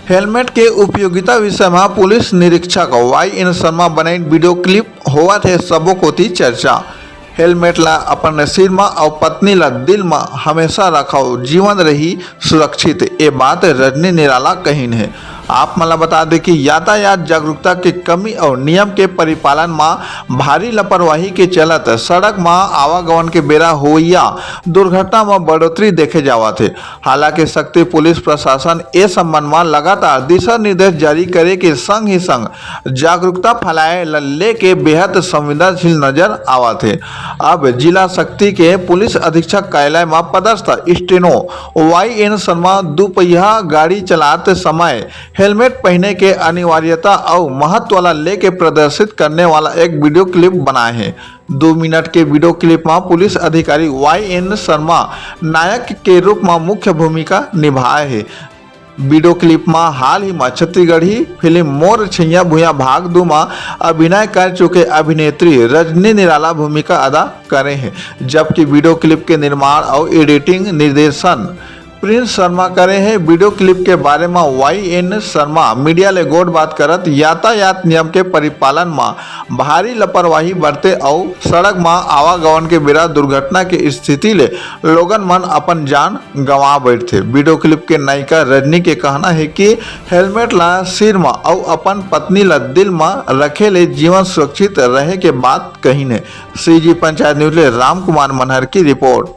Helmet के उपयोगिता विषय में पुलिस निरीक्षक YN शर्मा बनाई वीडियो क्लिप होवत है सबो कोती चर्चा। हेलमेट ला अपन सिर में और पत्नी ला दिल में हमेशा रखो, जीवन रही सुरक्षित। ये बात रजनी निराला कहीन है। आप मला बता दें कि यातायात जागरूकता की कमी और नियम के परिपालन में भारी लापरवाही के चलत सड़क में आवागमन के बेरा होइया दुर्घटना में बढ़ोतरी देखे जावा थे। हालांकि शक्ति पुलिस प्रशासन ए संबंध में लगातार दिशा निर्देश जारी करे के संग ही संग जागरूकता फैलाए लेके बेहद संवेदनशील नजर आवा थे। अब जिला शक्ति के पुलिस अधीक्षक कार्यालय में पदस्थ स्टेनो YN शर्मा दुपहिया गाड़ी चलाते समय हेलमेट पहनने के अनिवार्यता और महत्व वाला लेके प्रदर्शित करने वाला एक वीडियो क्लिप बनाए हैं। 2 मिनट के वीडियो क्लिप में पुलिस अधिकारी YN शर्मा नायक के रूप में मुख्य भूमिका निभाए है। वीडियो क्लिप में हाल ही में छत्तीसगढ़ी फिल्म मोर छैया भूया भाग 2 में अभिनय कर चुके अभिनेत्री रजनी निराला भूमिका अदा करे हैं, जबकि वीडियो क्लिप के निर्माण और एडिटिंग निर्देशन प्रिंस शर्मा करे हैं। वीडियो क्लिप के बारे में YN शर्मा मीडिया ले गोड बात करत यातायात नियम के परिपालन में भारी लापरवाही बरते और सड़क में आवागमन के बेरा दुर्घटना के स्थिति ले लोगन मन अपन जान गंवा बैठते। वीडियो क्लिप के नायिका रजनी के कहना है कि हेलमेट ला सिर में और अपन पत्नी ला दिल में रखे ले जीवन सुरक्षित रहे के बात कही है। CG पंचायत न्यूज ले राम कुमार मनहर की रिपोर्ट।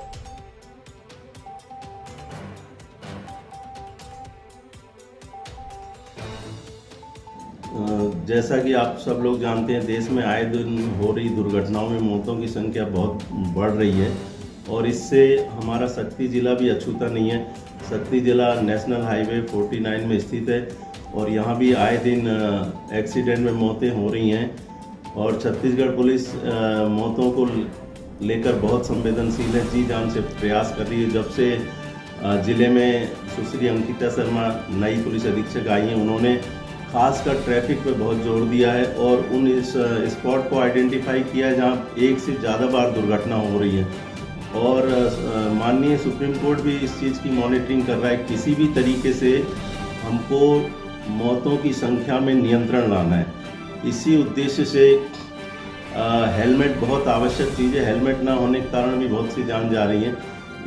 जैसा कि आप सब लोग जानते हैं, देश में आए दिन हो रही दुर्घटनाओं में मौतों की संख्या बहुत बढ़ रही है और इससे हमारा शक्ति जिला भी अछूता नहीं है। शक्ति जिला नेशनल हाईवे 49 में स्थित है और यहाँ भी आए दिन एक्सीडेंट में मौतें हो रही हैं और छत्तीसगढ़ पुलिस मौतों को लेकर बहुत संवेदनशील है, जी जान से प्रयास कर रही है। जब से ज़िले में सुश्री अंकिता शर्मा नई पुलिस अधीक्षक आई हैं, उन्होंने खासकर ट्रैफिक पे बहुत जोर दिया है और उन इस स्पॉट को आइडेंटिफाई किया है जहाँ एक से ज़्यादा बार दुर्घटना हो रही है और माननीय सुप्रीम कोर्ट भी इस चीज़ की मॉनिटरिंग कर रहा है। किसी भी तरीके से हमको मौतों की संख्या में नियंत्रण लाना है। इसी उद्देश्य से हेलमेट बहुत आवश्यक चीज़ है। हेलमेट ना होने के कारण भी बहुत सी जान जा रही है।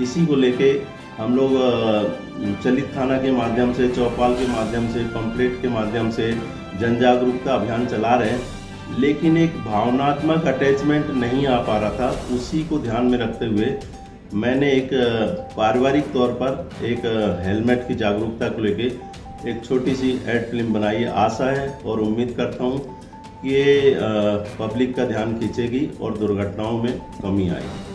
इसी को लेके हम लोग चलित थाना के माध्यम से, चौपाल के माध्यम से, पंपलेट के माध्यम से जन जागरूकता अभियान चला रहे हैं, लेकिन एक भावनात्मक अटैचमेंट नहीं आ पा रहा था। उसी को ध्यान में रखते हुए मैंने एक पारिवारिक तौर पर एक हेलमेट की जागरूकता को लेके एक छोटी सी एड फिल्म बनाई है। आशा है और उम्मीद करता हूँ कि ये पब्लिक का ध्यान खींचेगी और दुर्घटनाओं में कमी आएगी।